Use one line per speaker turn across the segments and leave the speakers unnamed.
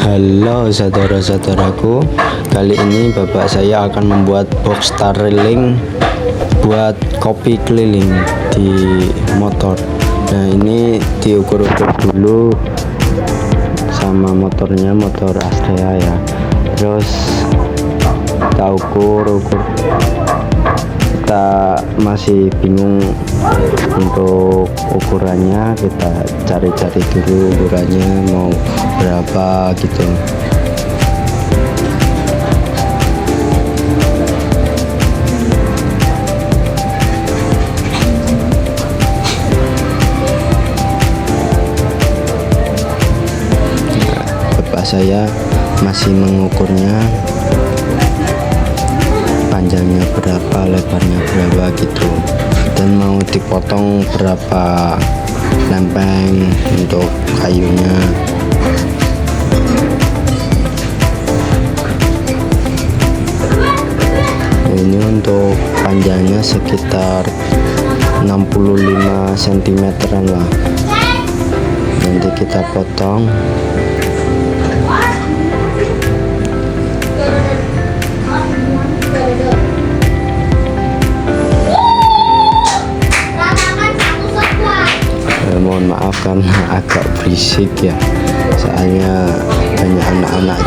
Halo saudara-saudaraku, kali ini bapak saya akan membuat box Starlink buat kopi keliling di motor. Nah, ini diukur-ukur dulu sama motornya, motor Astrea ya. Terus kita ukur, kita masih bingung untuk ukurannya, kita cari-cari dulu ukurannya mau berapa gitu. Bapak saya masih mengukurnya, panjangnya berapa, lebarnya berapa gitu, dan mau dipotong berapa lempeng untuk kayunya. Ini untuk panjangnya sekitar 65 cm lah, nanti kita potong. Mohon maaf karena agak berisik ya, soalnya banyak anak-anak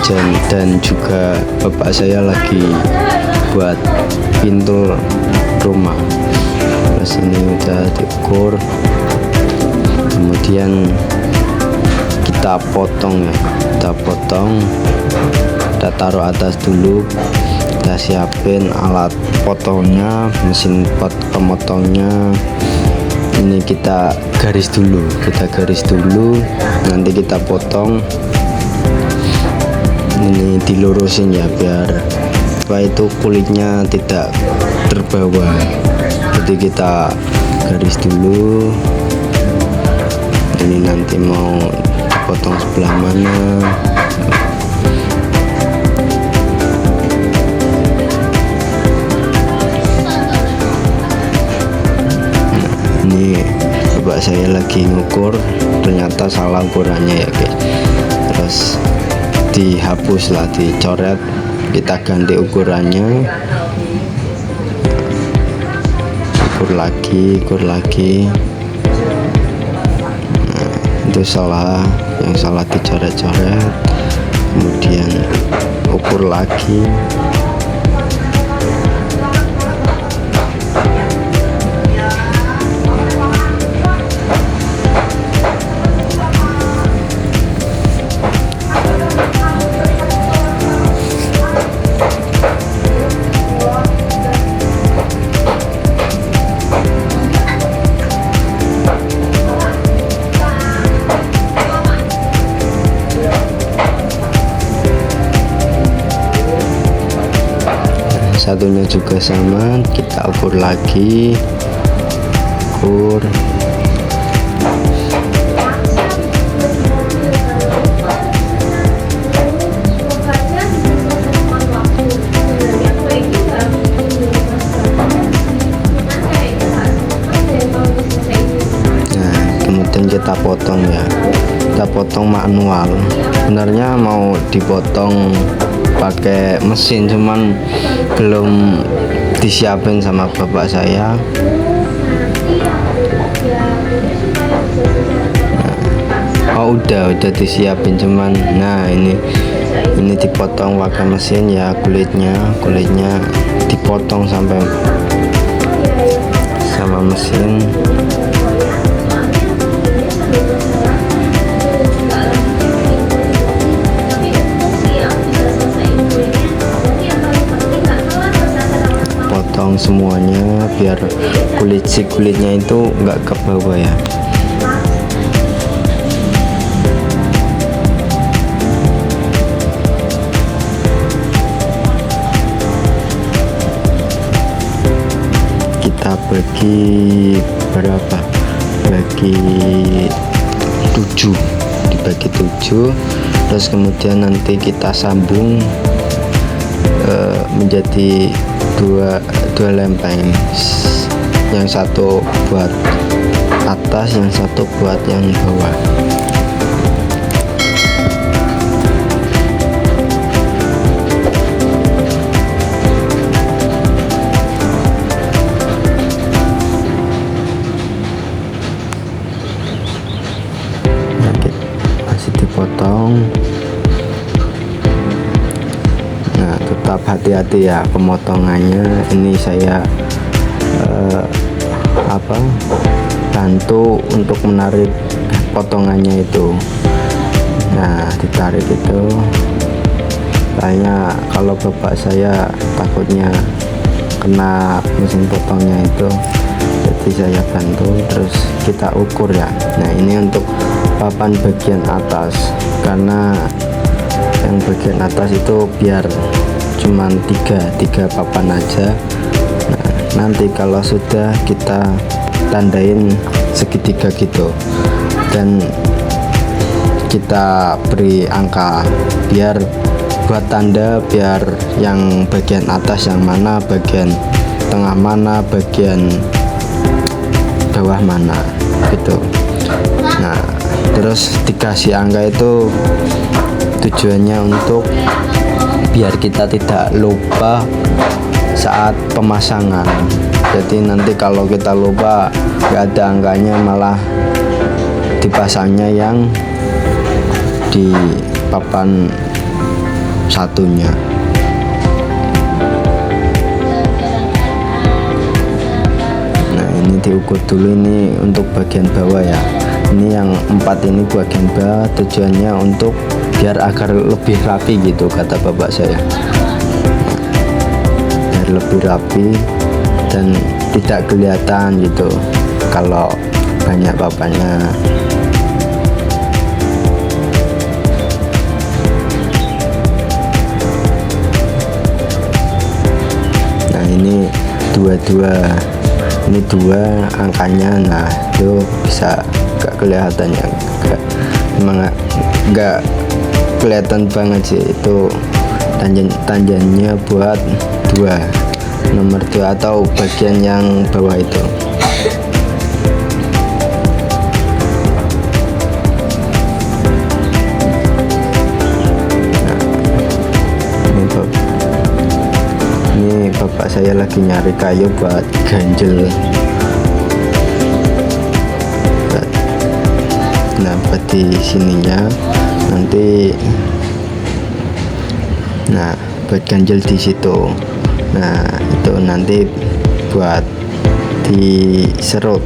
dan juga bapak saya lagi buat pintu rumah. Terus ini udah diukur, kemudian kita potong ya, kita taruh atas dulu, kita siapin alat potongnya, mesin pemotongnya. Ini kita garis dulu, nanti kita potong. Ini dilurusin ya, biar apa itu kulitnya tidak terbawa. Jadi kita garis dulu. Ini nanti mau dipotong sebelah mana. Ini bapak saya lagi ngukur, ternyata salah ukurannya ya guys. Terus dihapus lah, dicoret, kita ganti ukurannya, ukur lagi. Nah, itu yang salah dicoret-coret, kemudian ukur lagi. Satunya juga sama, kita ukur lagi, nah kemudian kita potong ya, kita potong manual. Sebenarnya mau dipotong pakai mesin, cuman belum disiapin sama bapak saya. Oh udah disiapin, cuman nah ini dipotong pakai mesin ya, kulitnya dipotong sampai sama mesin. Semuanya biar kulitnya itu nggak ke bawah ya. Kita bagi berapa? Dibagi 7, terus kemudian nanti kita sambung menjadi dua lempeng, yang satu buat atas, yang satu buat yang bawah. potong. Nah, tetap hati-hati ya pemotongannya. Ini saya bantu untuk menarik potongannya itu. Nah, ditarik itu, soalnya kalau bapak saya takutnya kena mesin potongnya itu, jadi saya bantu. Terus kita ukur ya. Nah, ini untuk papan bagian atas, karena yang bagian atas itu biar cuman tiga papan aja. Nah, nanti kalau sudah kita tandain segitiga gitu, dan kita beri angka biar buat tanda, biar yang bagian atas yang mana, bagian tengah mana, bagian bawah mana gitu. Nah, terus dikasih angka itu tujuannya untuk biar kita tidak lupa saat pemasangan. Jadi nanti kalau kita lupa nggak ada angkanya, malah dipasangnya yang di papan satunya. Nah, ini diukur dulu, ini untuk bagian bawah ya. Ini yang 4 ini bagian bawah, tujuannya untuk biar agar lebih rapi gitu kata bapak saya. Biar lebih rapi dan tidak kelihatan gitu kalau banyak papannya. Nah, ini ini dua angkanya. Nah, itu bisa gak kelihatan ya, emang gak kelihatan banget sih. Itu tanjannya buat nomor 2 atau bagian yang bawah itu. Nah, ini bapak saya lagi nyari kayu buat ganjel. Nah, buat di sininya nanti, nah buat ganjel di situ. Nah, itu nanti buat diserut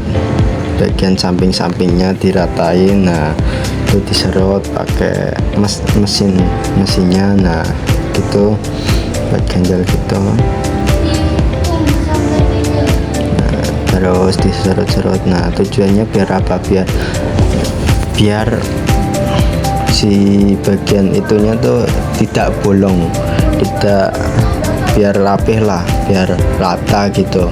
bagian samping-sampingnya, diratain. Nah, itu diserut pakai mesinnya. Nah, gitu buat ganjel gitu. Nah, terus diserut-serut. Nah, tujuannya biar apa? Biar si bagian itunya tuh tidak bolong, biar rapih lah, biar rata gitu.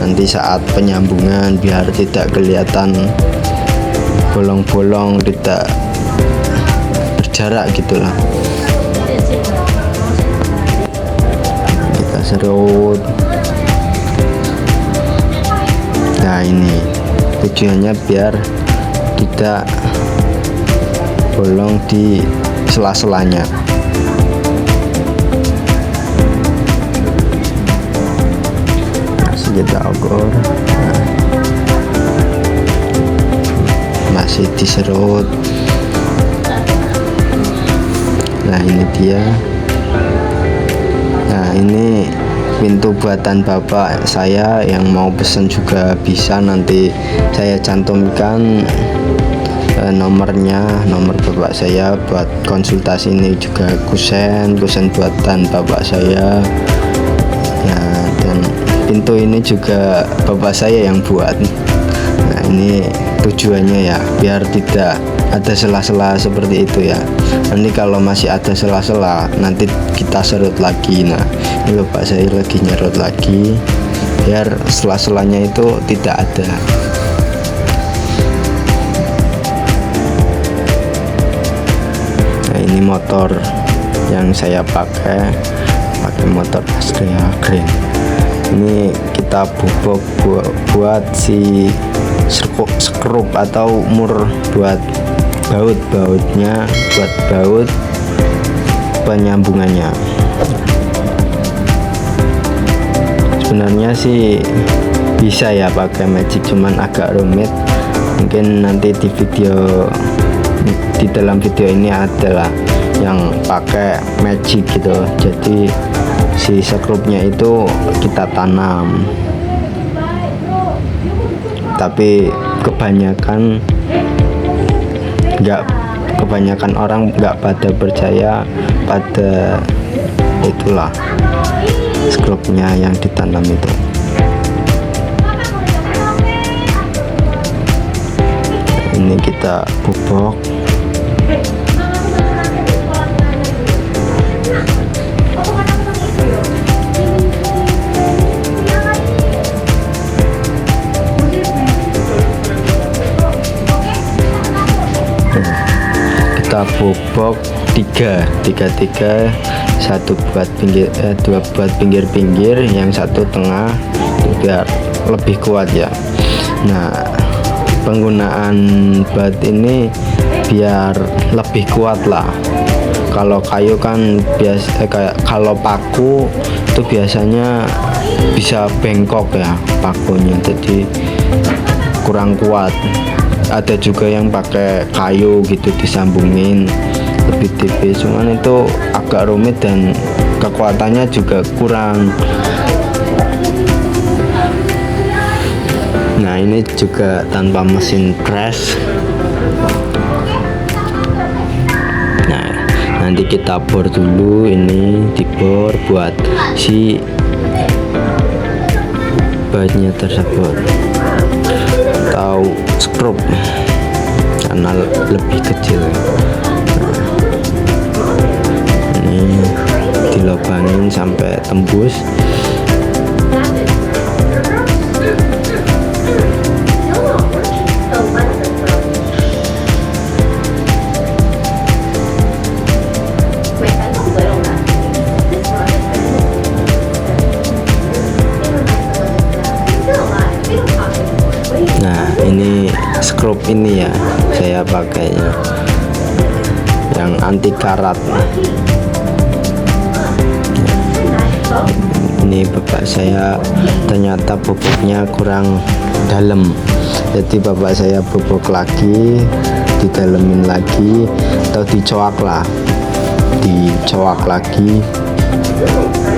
Nanti saat penyambungan biar tidak kelihatan bolong-bolong, tidak berjarak gitulah. Kita serut. Nah, ini tujuannya biar tidak bolong di sela-selanya. Masih kita ukur. Nah, masih diserut. Nah, ini dia. Nah, ini pintu buatan bapak saya, yang mau pesen juga bisa, nanti saya cantumkan nomornya, nomor bapak saya buat konsultasi. Ini juga kusen buatan bapak saya ya, dan pintu ini juga bapak saya yang buat. Nah, ini tujuannya ya biar tidak ada sela-sela seperti itu ya. Nanti kalau masih ada sela-sela, nanti kita serut lagi. Nah, ini bapak saya lagi nyerut lagi biar sela-selanya itu tidak ada. Ini motor yang saya pakai motor Astrea Green. Ini kita bubuk buat si skrup atau mur buat bautnya, buat baut penyambungannya. Sebenarnya sih bisa ya pakai magic, cuman agak rumit. Mungkin nanti di video di dalam video ini adalah yang pakai magic gitu, jadi si skrupnya itu kita tanam, tapi kebanyakan orang nggak pada percaya pada itulah skrupnya yang ditanam itu. Ini kita pupuk. Kita pupuk tiga, satu buat pinggir, dua buat pinggir-pinggir, yang satu tengah biar lebih kuat ya. Nah, penggunaan bat ini biar lebih kuat lah. Kalau kayu kan kayak kalau paku itu biasanya bisa bengkok ya pakunya, jadi kurang kuat. Ada juga yang pakai kayu gitu disambungin lebih tipis, cuman itu agak rumit dan kekuatannya juga kurang. Nah, ini juga tanpa mesin press. Nah, nanti kita bor dulu, ini dibor buat si batnya tersebut atau skrup karena lebih kecil. Nah, ini dilobangin sampai tembus. Nah, ini skrup ini ya saya pakainya yang anti karat. Ini bapak saya ternyata pupuknya kurang dalam, jadi bapak saya pupuk lagi, didalemin lagi atau dicoak lagi,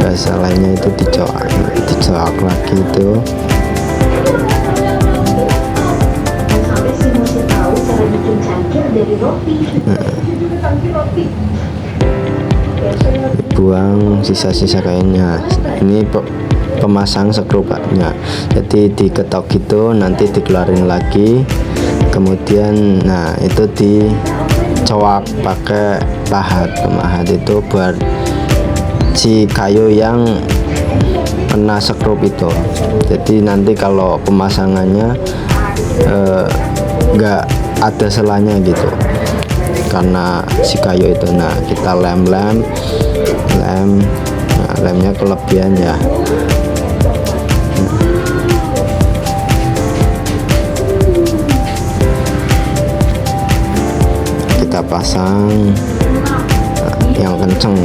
bahasa lainnya itu dicoak lagi itu. Buang sisa-sisa kayaknya. Ini pemasang skrupnya, jadi diketok gitu, nanti dikeluarin lagi, kemudian nah itu dicoak pakai pemahat itu buat si kayu yang kena skrup itu. Jadi nanti kalau pemasangannya nggak ada selanya gitu karena si kayu itu. Nah, kita lem, nah, lemnya kelebihan ya. Kita pasang yang kenceng,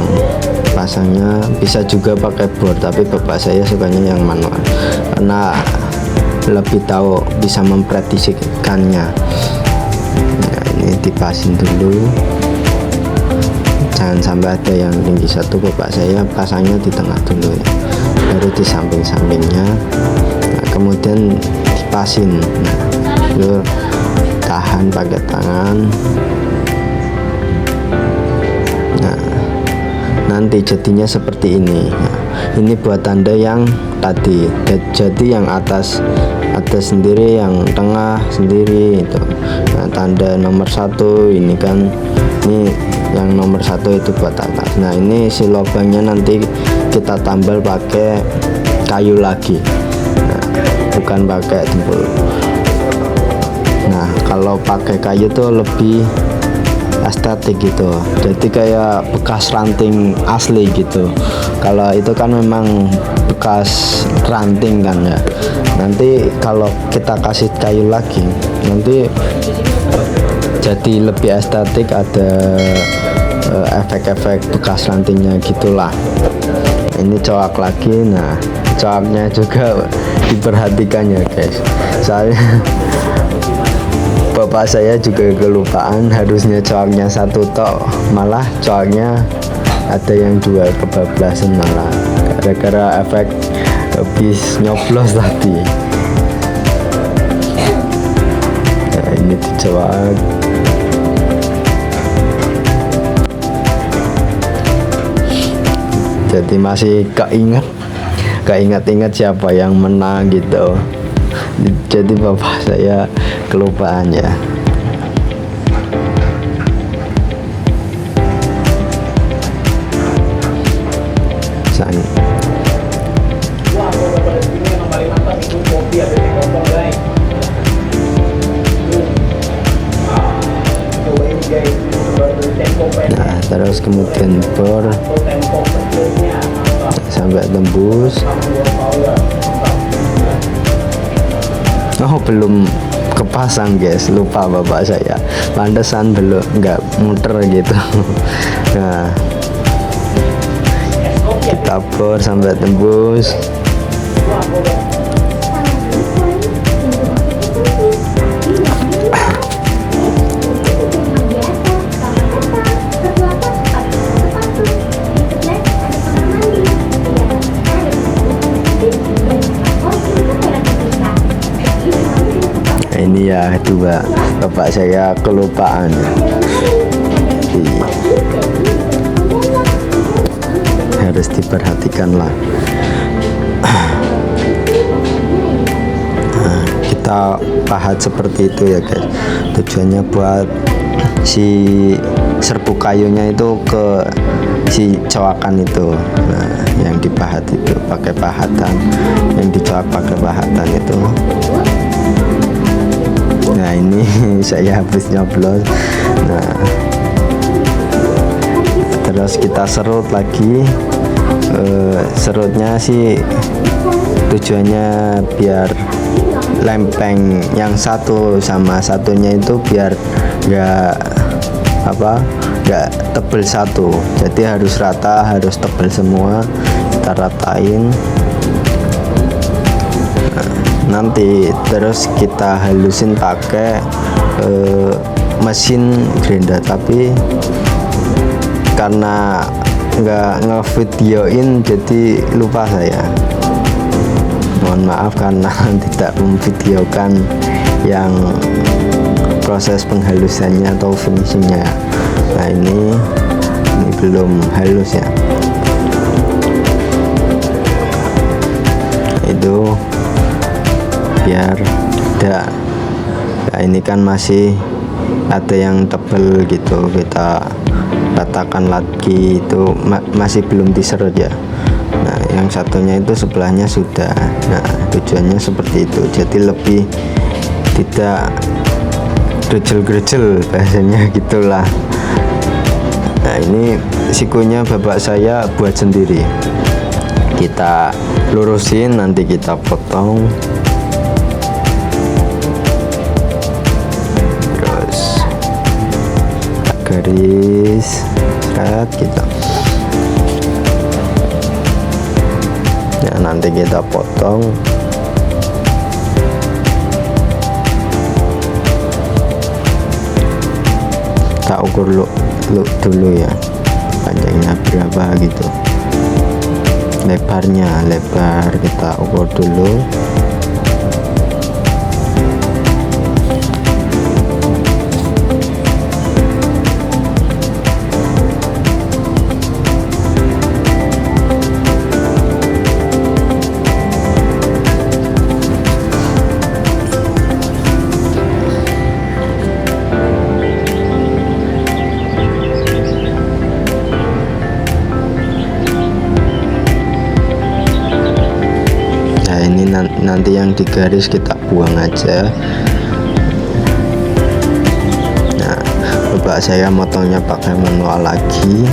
pasangnya bisa juga pakai bor, tapi bapak saya sukanya yang manual karena lebih tahu, bisa memprediksikannya. Nah, ini dipasin dulu, jangan sampai ada yang tinggi satu. Bapak saya pasangnya di tengah dulu ya, baru di samping-sampingnya. Nah, kemudian dipasin. Nah, itu tahan pakai tangan. Nah, nanti jadinya seperti ini. Nah, ini buat tanda yang tadi, jadi yang atas sendiri, yang tengah sendiri itu. Nah, tanda nomor 1 ini kan, ini yang nomor 1 itu buat atas. Nah, ini si lubangnya nanti kita tambal pakai kayu lagi, nah, bukan pakai tumpul. Nah, kalau pakai kayu tuh lebih estetik gitu, jadi kayak bekas ranting asli gitu. Kalau itu kan memang bekas ranting kan ya. Nanti kalau kita kasih kayu lagi, nanti jadi lebih estetik, ada efek-efek bekas rantingnya gitulah. Ini coak lagi. Nah, coaknya juga diperhatikan ya guys, soalnya bapak saya juga kelupaan, harusnya coaknya satu tok, malah coaknya ada yang dua, kebablasan malah gara-gara efek habis nyoblos tadi. Nah, ini dicoak. Jadi masih keinget siapa yang menang gitu. Jadi bapak saya kelupaan ya. Nah, terus kemudian bor sampai tembus. Oh, belum kepasang guys, lupa bapak saya, pantesan belum nggak muter gitu. Nah, kita bor sampai tembus. Ini ya dua, bapak saya kelupaan. Jadi, harus diperhatikan lah. Nah, kita pahat seperti itu ya guys, tujuannya buat si serbuk kayunya itu ke si coakan itu. Nah, yang dipahat itu pakai pahatan, yang dicoak pakai pahatan itu. Nah, ini saya habis nyoblos. Nah, terus kita serut lagi. Serutnya sih tujuannya biar lempeng yang satu sama satunya itu biar nggak tebel satu, jadi harus rata, harus tebel semua, kita ratain. Nanti terus kita halusin pakai mesin grinder, tapi karena nggak ngevideoin jadi lupa saya, mohon maaf karena tidak memvideokan yang proses penghalusannya atau finishingnya. Nah, ini belum halus ya, itu biar tidak. Nah, ini kan masih ada yang tebel gitu, kita ratakan lagi, itu masih belum diserut ya. Nah, yang satunya itu sebelahnya sudah. Nah, tujuannya seperti itu, jadi lebih tidak gerejel-gerejel bahasanya gitulah. Nah, ini sikunya bapak saya buat sendiri, kita lurusin, nanti kita potong. Garis seret gitu ya, nanti kita potong. Kita ukur dulu ya, panjangnya berapa gitu, lebar kita ukur dulu. Nanti yang digaris kita buang aja. Nah, bapak saya motongnya pakai manual lagi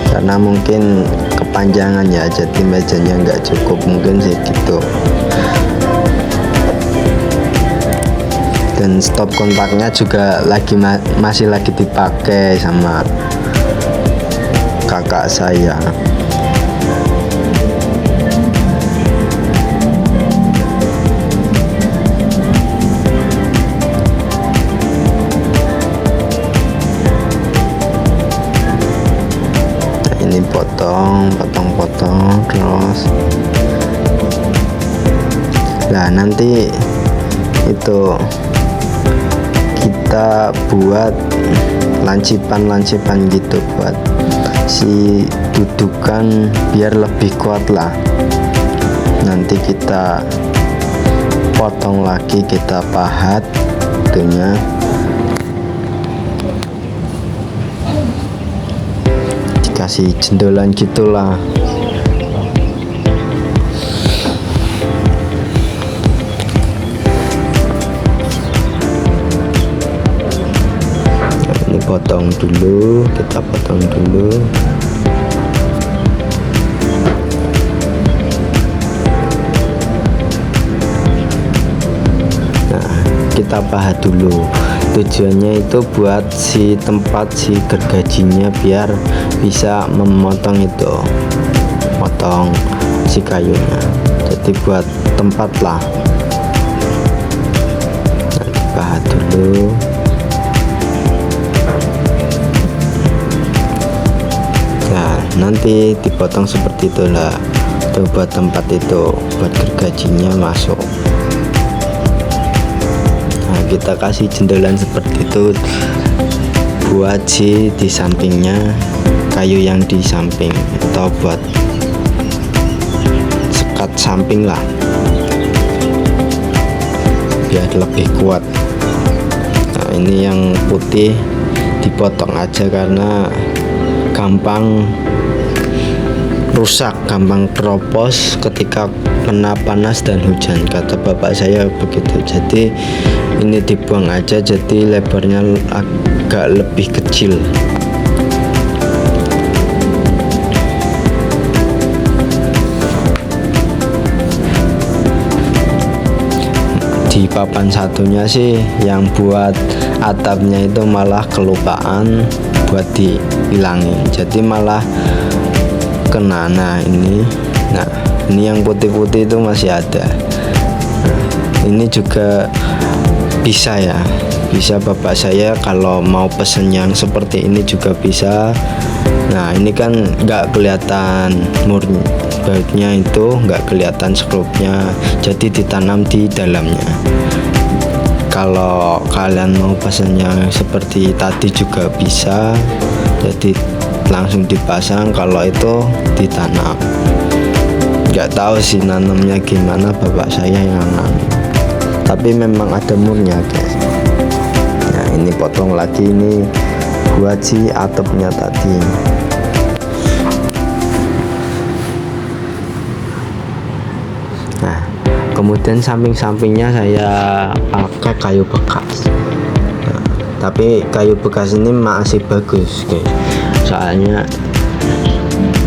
karena mungkin kepanjangan ya, jadi mejanya nggak cukup, mungkin sih gitu. Dan stop kontaknya juga masih lagi dipakai sama kakak saya. potong terus. Nah nanti itu kita buat lancipan gitu buat si dudukan biar lebih kuat lah. Nanti kita potong lagi, kita pahat itunya. Dikasih jendolan gitulah. Potong dulu, kita potong dulu. Nah kita pahat dulu, tujuannya itu buat si tempat si gergajinya biar bisa memotong itu, potong si kayunya, jadi buat tempat lah. Nah, dipahat dulu. Nanti dipotong seperti itulah, itu buat tempat itu, buat gergajinya masuk. Nah kita kasih jendelan seperti itu buat si di sampingnya, kayu yang di samping, atau buat sekat samping lah biar lebih kuat. Nah ini yang putih dipotong aja karena gampang rusak, gampang keropos ketika kena panas dan hujan, kata bapak saya begitu. Jadi ini dibuang aja, jadi lebarnya agak lebih kecil. Di papan satunya sih yang buat atapnya itu malah kelupaan buat dihilangin, jadi malah kena. Nah ini yang putih-putih itu masih ada. Nah, ini juga bisa ya, bisa bapak saya kalau mau pesen yang seperti ini juga bisa. Nah ini kan nggak kelihatan murni bautnya, itu nggak kelihatan skrupnya, jadi ditanam di dalamnya. Kalau kalian mau pesen yang seperti tadi juga bisa, jadi langsung dipasang. Kalau itu ditanam, nggak tahu sih nanamnya gimana, bapak saya yang nanam, tapi memang ada murnya guys. Nah ini potong lagi, ini buat si atapnya tadi. Nah kemudian samping-sampingnya saya pakai kayu bekas. Nah, tapi kayu bekas ini masih bagus guys, soalnya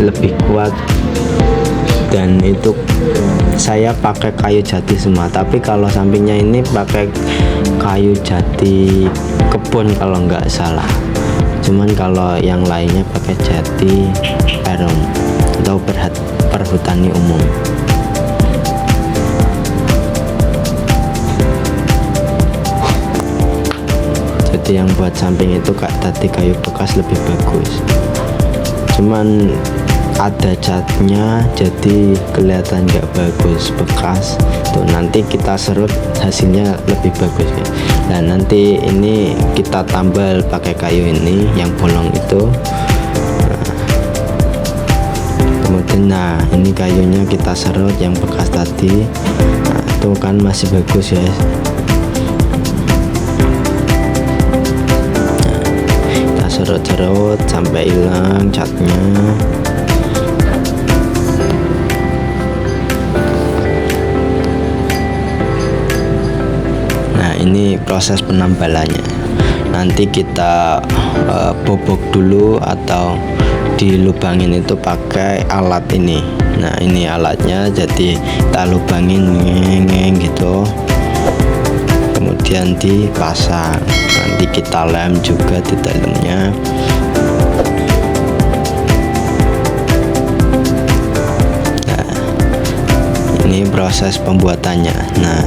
lebih kuat, dan itu saya pakai kayu jati semua. Tapi kalau sampingnya ini pakai kayu jati kebun kalau nggak salah, cuman kalau yang lainnya pakai jati perum atau perhutani umum. Jadi yang buat samping itu tadi kayu bekas lebih bagus, cuman ada catnya jadi kelihatan nggak bagus, bekas tuh. Nanti kita serut hasilnya lebih bagus ya. Nah nanti ini kita tambal pakai kayu ini yang bolong itu. Kemudian ini kayunya kita serut yang bekas tadi. Nah itu kan masih bagus ya. Serut-serut sampai hilang catnya. Nah ini proses penambalannya. Nanti kita bobok dulu atau dilubangin itu pakai alat ini. Nah ini alatnya, jadi kita lubangin ngeng gitu, kemudian dipasang. Nanti kita lem juga di dalamnya. Nah ini proses pembuatannya. Nah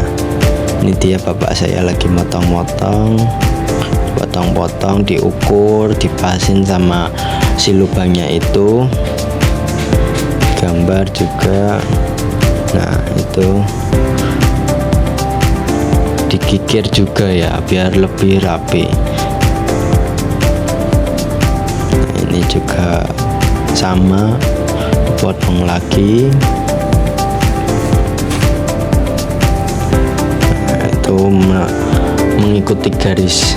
ini dia bapak saya lagi motong-motong, potong-potong, diukur, dipasin sama si lubangnya itu. digambar juga. Nah itu dikikir juga ya biar lebih rapi. Nah, ini juga sama, potong lagi. Nah, itu mengikuti garis.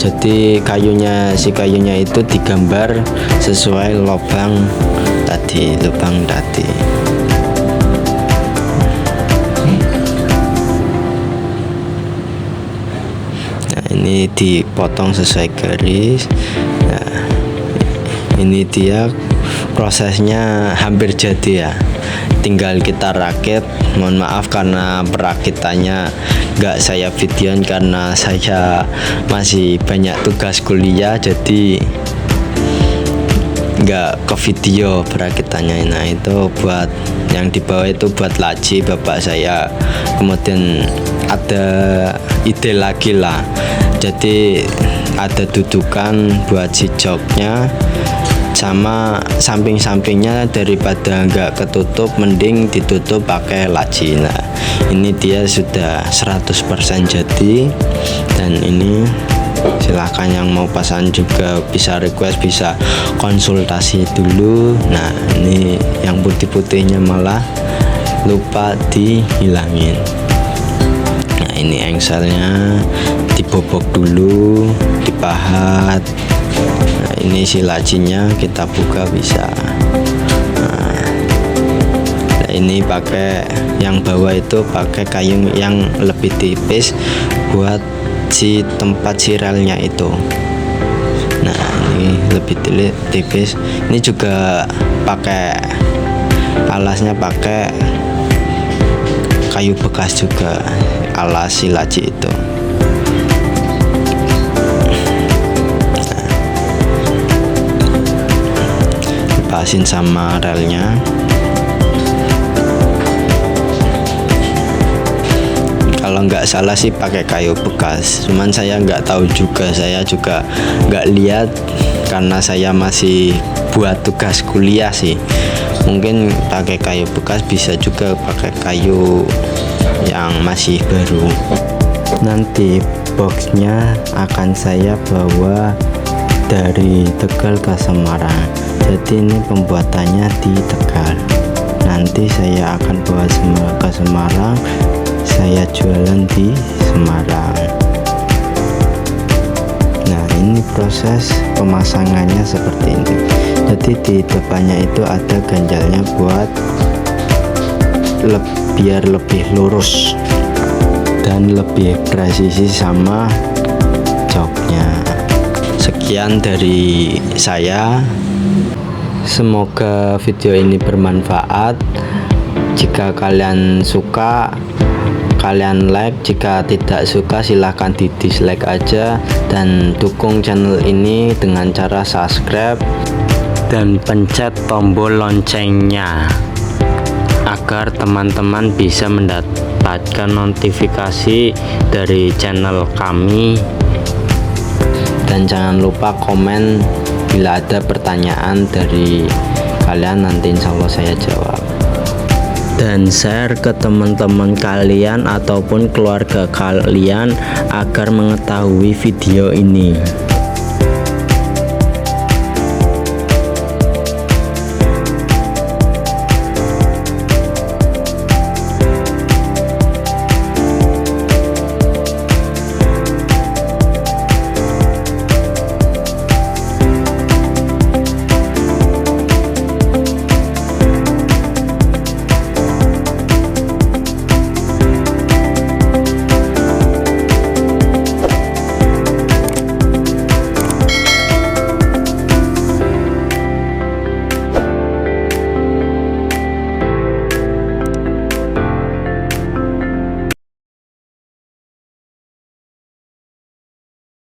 Jadi kayunya itu digambar sesuai lubang tadi. Nah, ini dipotong sesuai garis. Nah, ini dia prosesnya hampir jadi ya, tinggal kita rakit. Mohon maaf karena perakitannya nggak saya videoin karena saya masih banyak tugas kuliah, jadi nggak ke video perakitannya. Nah itu buat yang di bawah itu buat laci bapak saya. Kemudian ada ide lagi lah, jadi ada dudukan buat si joknya, sama samping-sampingnya daripada nggak ketutup mending ditutup pakai laci. Nah ini dia sudah 100% jadi, dan ini silahkan yang mau pasang juga bisa request, bisa konsultasi dulu. Nah ini yang putih-putihnya malah lupa dihilangin. Nah ini engselnya dibobok dulu, dipahat. Nah ini si lacinya kita buka bisa. Nah ini pakai yang bawah itu pakai kayu yang lebih tipis buat si tempat si relnya itu. Nah ini lebih tipis. Ini juga pakai alasnya, pakai kayu bekas juga, alas si laci itu. Dipasin sama relnya. Kalau nggak salah sih pakai kayu bekas, cuman saya nggak tahu juga, saya juga nggak lihat karena saya masih buat tugas kuliah sih. Mungkin pakai kayu bekas, bisa juga pakai kayu yang masih baru. Nanti boxnya akan saya bawa dari Tegal ke Semarang, jadi ini pembuatannya di Tegal. Nanti saya akan bawa ke Semarang, saya jualan di Semarang. Nah ini proses pemasangannya seperti ini. Jadi di depannya itu ada ganjalnya buat biar lebih lurus dan lebih presisi sama joknya. Sekian dari saya, semoga video ini bermanfaat. Jika kalian suka, kalian like. Jika tidak suka, silahkan di dislike aja, dan dukung channel ini dengan cara subscribe dan pencet tombol loncengnya agar teman-teman bisa mendapatkan notifikasi dari channel kami. Dan jangan lupa komen bila ada pertanyaan dari kalian, nanti insya Allah saya jawab. Dan share ke teman-teman kalian ataupun keluarga kalian agar mengetahui video ini.